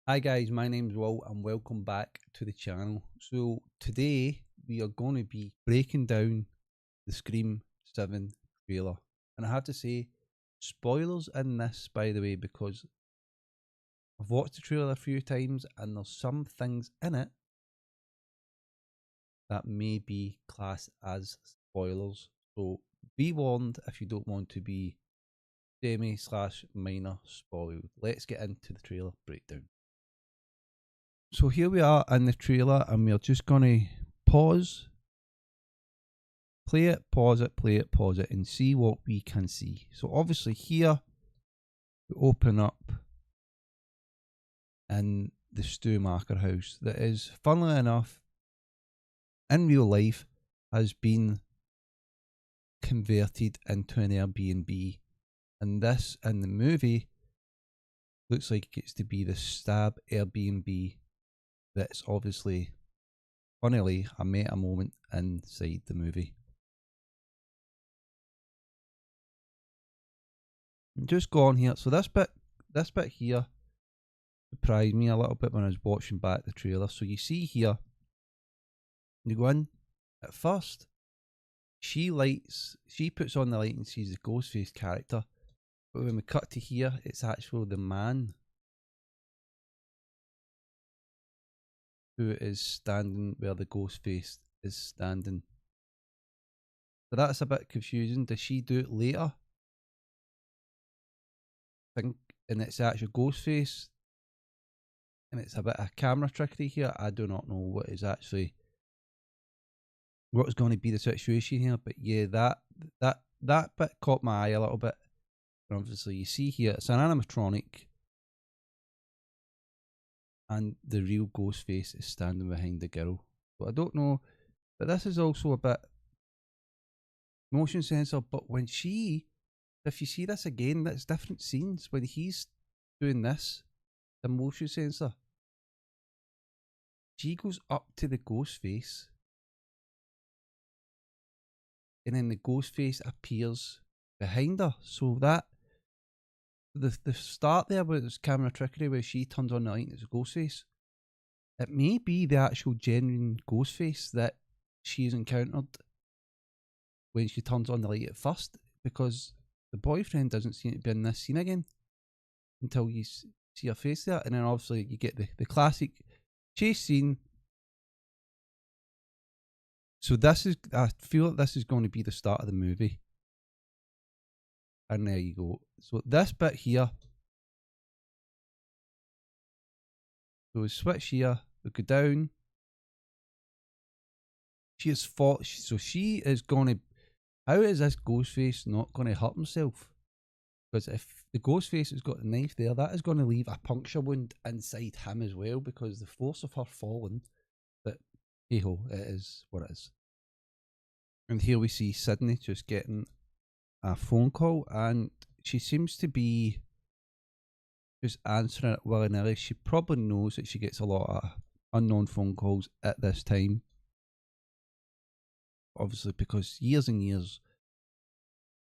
Hi guys, my name's Will and welcome back to the channel. So today we are going to be breaking down the Scream 7 trailer. And I have to say, spoilers in this by the way, because I've watched the trailer a few times and there's some things in it that may be classed as spoilers. So be warned if you don't want to be semi/minor spoiled. Let's get into the trailer breakdown. So here we are in the trailer and we're just going to pause, play it, pause it and see what we can see. So obviously here we open up in the Stu Marker house that is, funnily enough, in real life has been converted into an Airbnb, and this in the movie looks like it's to be the Stab Airbnb that's obviously, funnily, a meta moment inside the movie. Just go on here. So this bit here surprised me a little bit when I was watching back the trailer. So you see here, you go in at first. She puts on the light and sees the Ghostface character. But when we cut to here, it's actually the man who is standing where the Ghostface is standing. So that's a bit confusing. Does she do it later? Think, and it's actually Ghostface, and it's a bit of camera trickery here. I do not know what is going to be the situation here, but yeah, that bit caught my eye a little bit. And obviously, you see here it's an animatronic, and the real Ghostface is standing behind the girl. So I don't know, but this is also a bit motion sensor. But if you see this again, that's different scenes when he's doing this, the motion sensor. She goes up to the Ghostface, and then the Ghostface appears behind her. So that the start there where there's camera trickery where she turns on the light and it's Ghostface, it may be the actual genuine Ghostface that she's encountered when she turns on the light at first, because the boyfriend doesn't seem to be in this scene again until you see her face there, and then obviously you get the classic chase scene. So I feel like this is going to be the start of the movie. And there you go. So this bit here, so we switch here, we go down. She is fought, so she is going to. How is this Ghostface not going to hurt himself? Because if the Ghostface has got the knife there, that is going to leave a puncture wound inside him as well, because the force of her falling. But hey ho, it is what it is. And here we see Sydney just getting a phone call, and she seems to be just answering it willy nilly. She probably knows that she gets a lot of unknown phone calls at this time. Obviously, because years and years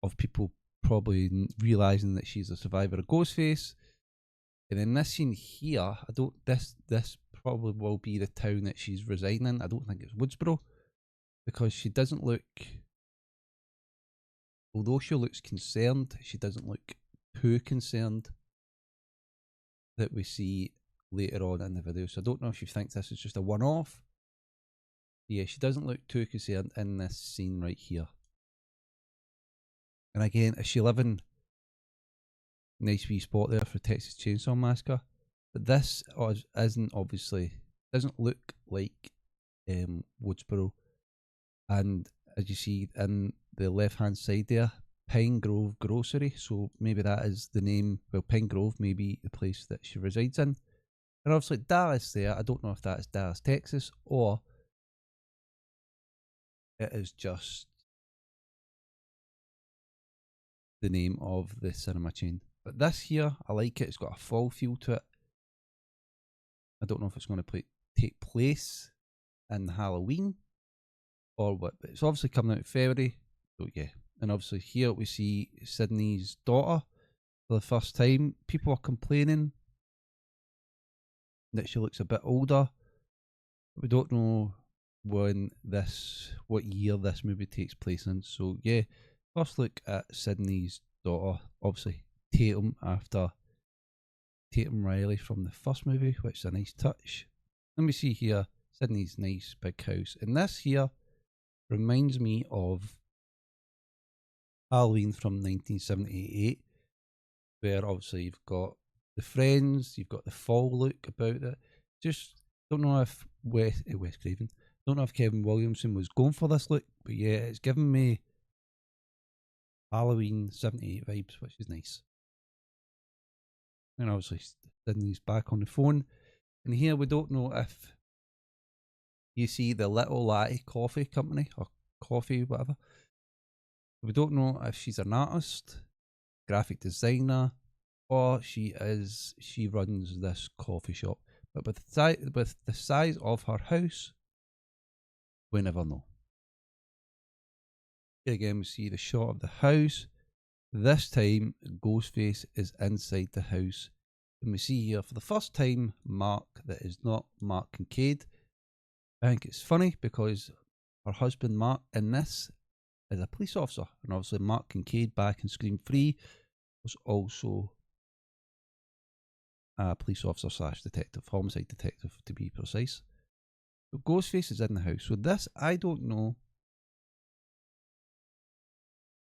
of people probably realizing that she's a survivor of Ghostface. And in this scene here, I don't. This probably will be the town that she's residing in. I don't think it's Woodsboro, because she doesn't look. Although she looks concerned, she doesn't look too concerned that we see later on in the video. So I don't know if she thinks this is just a one-off. Yeah, she doesn't look too concerned in this scene right here. And again, is she living? Nice wee spot there for Texas Chainsaw Massacre. But this isn't obviously, doesn't look like Woodsboro. And as you see in the left hand side there, Pine Grove Grocery. So maybe that is the name. Well, Pine Grove may be the place that she resides in. And obviously Dallas there. I don't know if that is Dallas, Texas, or it is just the name of the cinema chain. But this here, I like it. It's got a fall feel to it. I don't know if it's going to take place in Halloween or what, but it's obviously coming out in February. So yeah, and obviously here we see Sydney's daughter for the first time. People are complaining that she looks a bit older. We don't know what year this movie takes place in. So yeah, first look at Sydney's daughter, obviously Tatum after Tatum Riley from the first movie, which is a nice touch. Let me see here, Sydney's nice big house. And this here reminds me of Halloween from 1978, where obviously you've got the friends, you've got the fall look about it. Just don't know if Wes Craven, don't know if Kevin Williamson was going for this look, but yeah, it's giving me Halloween 78 vibes, which is nice. And obviously Sydney's back on the phone. And here we don't know if you see the Little Latte Coffee Company or coffee, whatever. We don't know if she's an artist, graphic designer, or she runs this coffee shop. But with the size of her house, we never know. Here again, we see the shot of the house. This time, Ghostface is inside the house. And we see here for the first time Mark that is not Mark Kincaid. I think it's funny because her husband Mark in this is a police officer. And obviously Mark Kincaid back in Scream 3 was also a police officer / detective, homicide detective to be precise. So Ghostface is in the house. So this, I don't know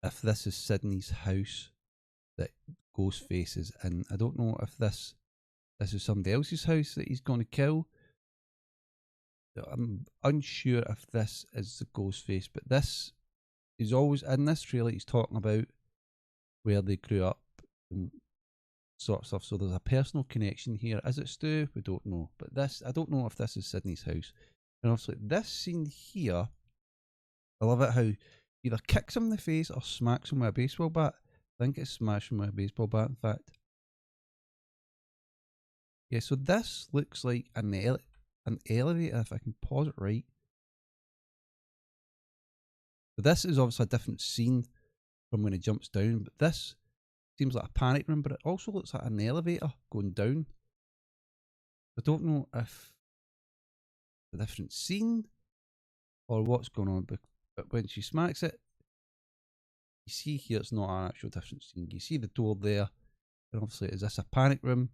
if this is Sydney's house that Ghostface is in. I don't know if this is somebody else's house that he's going to kill. I'm unsure if this is the Ghostface, but this is always in this trailer. He's talking about where they grew up and sort of stuff. So there's a personal connection here. Is it Stu? We don't know. But this, I don't know if this is Sydney's house. And obviously this scene here, I love it how either kicks him in the face or smacks him with a baseball bat. I think it's smashing with a baseball bat, in fact. Yeah, so this looks like an elevator, if I can pause it right. But this is obviously a different scene from when it jumps down, but this seems like a panic room, but it also looks like an elevator going down. I don't know if it's a different scene or what's going on, but when she smacks it, you see here it's not an actual different scene. You see the door there, and obviously is this a panic room?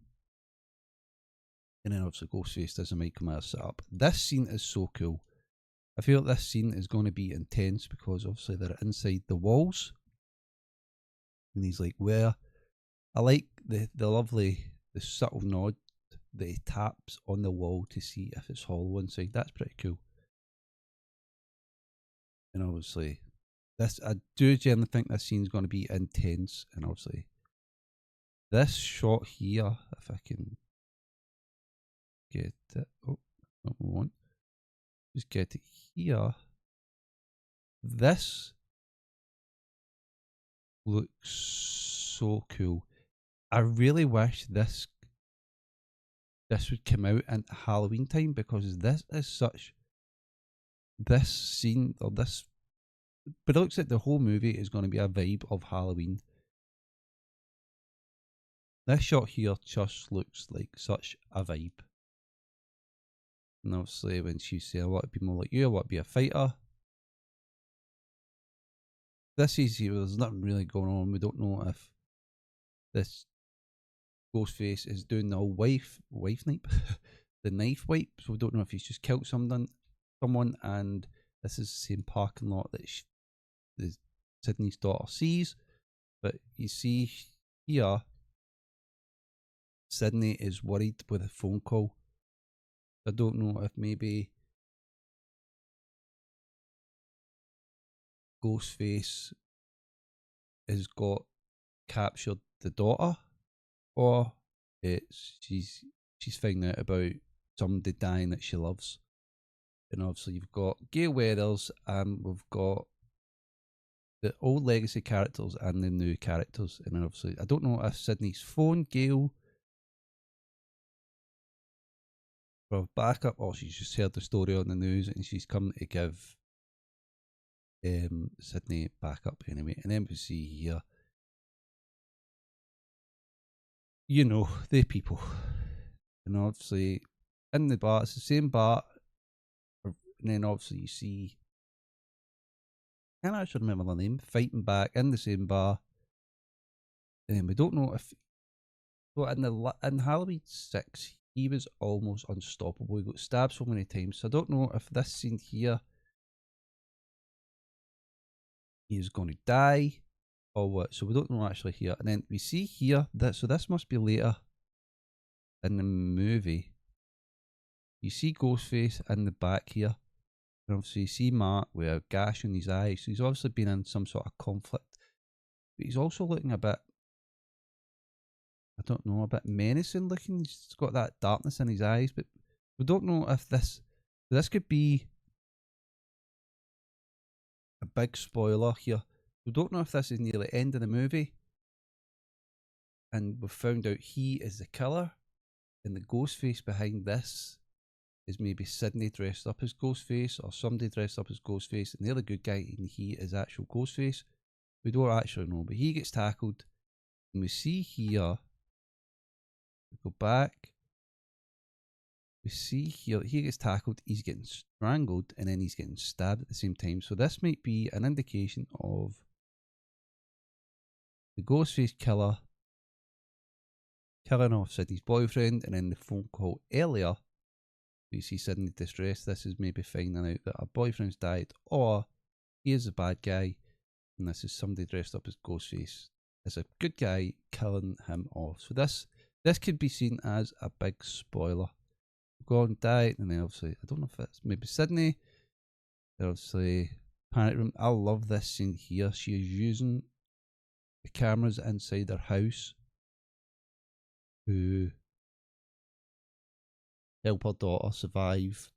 And then obviously Ghostface does a Michael Myers setup. This scene is so cool. I feel like this scene is going to be intense because obviously they're inside the walls. And he's like, where? I like the subtle nod that he taps on the wall to see if it's hollow inside. That's pretty cool. And obviously, I do generally think this scene's going to be intense. And obviously, this shot here, if I can get it. Oh, not what I want. Just get it here. This looks so cool. I really wish this would come out in Halloween time because this scene or this, but it looks like the whole movie is going to be a vibe of Halloween. This shot here just looks like such a vibe. And obviously when she says, I want to be more like you, I want to be a fighter. This is here, there's nothing really going on. We don't know if this Ghostface is doing the old wife knife, the knife wipe. So we don't know if he's just killed someone and this is the same parking lot that Sydney's daughter sees. But you see here, Sydney is worried with a phone call. I don't know if maybe Ghostface has got captured the daughter, or she's finding out about somebody dying that she loves. And obviously you've got Gale Weathers and we've got the old legacy characters and the new characters. And then obviously I don't know if Sydney's phoned Gale for backup or she's just heard the story on the news and she's come to give Sydney backup anyway. And then we see here, you know, the people. And obviously in the bar. It's the same bar. And then obviously you see, I can't actually remember the name, fighting back in the same bar. And then we don't know if, so in Halloween 6, he was almost unstoppable. He got stabbed so many times. So I don't know if this scene here, he is going to die or what. So we don't know actually here. And then we see here that, so this must be later in the movie. You see Ghostface in the back here. And obviously you see Mark with a gash in his eye. So he's obviously been in some sort of conflict. But he's also looking a bit, I don't know, a bit menacing looking. He's got that darkness in his eyes. But we don't know if this could be a big spoiler here. We don't know if this is near the end of the movie and we've found out he is the killer, and the Ghostface behind this is maybe Sidney dressed up as Ghostface, or somebody dressed up as Ghostface, and they're the good guy and he is actual Ghostface. We don't actually know, but he gets tackled, and we see here, we go back, we see here, he gets tackled, he's getting strangled, and then he's getting stabbed at the same time. So this might be an indication of the Ghostface killer killing off Sidney's boyfriend, and then the phone call earlier, you see Sidney distressed. This is maybe finding out that her boyfriend's died, or he is a bad guy, and this is somebody dressed up as Ghostface. It's a good guy killing him off. So this could be seen as a big spoiler. Gordon died, and then obviously, I don't know if it's maybe Sidney. Obviously, panic room. I love this scene here. She is using the cameras inside her house to help her daughter survive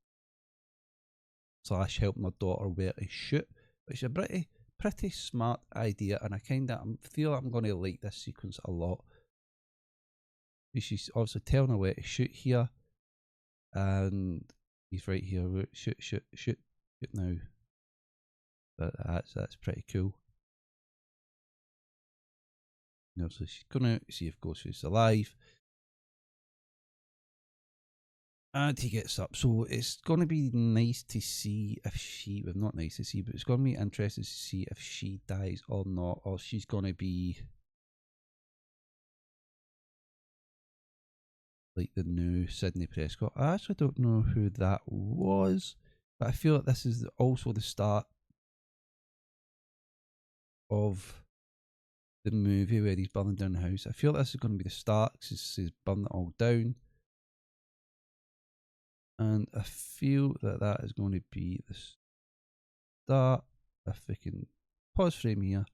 / help my daughter where to shoot, which is a pretty smart idea, and I feel I'm going to like this sequence a lot. She's obviously telling her where to shoot here, and he's right here. Shoot now. That's pretty cool. And obviously she's gonna see if Ghostface is alive. And he gets up. So it's going to be nice to see if she, well, not nice to see, but it's going to be interesting to see if she dies or not, or she's going to be like the new Sidney Prescott. I actually don't know who that was, but I feel like this is also the start of the movie where he's burning down the house. I feel like this is going to be the start, because he's burning it all down. And I feel that that is going to be the start. If we can pause frame here,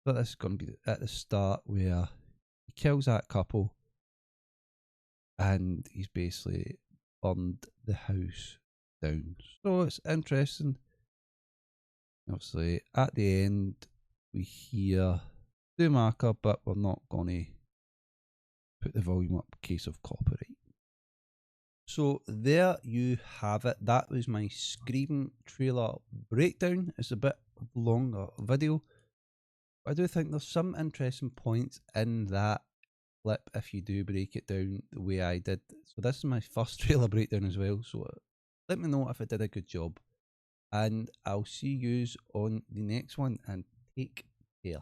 but this is going to be at the start where he kills that couple, and he's basically burned the house down. So it's interesting. Obviously, at the end, we hear the marker, but we're not going to put the volume up in case of copyright. So there you have it. That was my Scream trailer breakdown. It's a bit longer video, but I do think there's some interesting points in that clip if you do break it down the way I did. So this is my first trailer breakdown as well, so let me know if I did a good job, and I'll see you on the next one, and take care.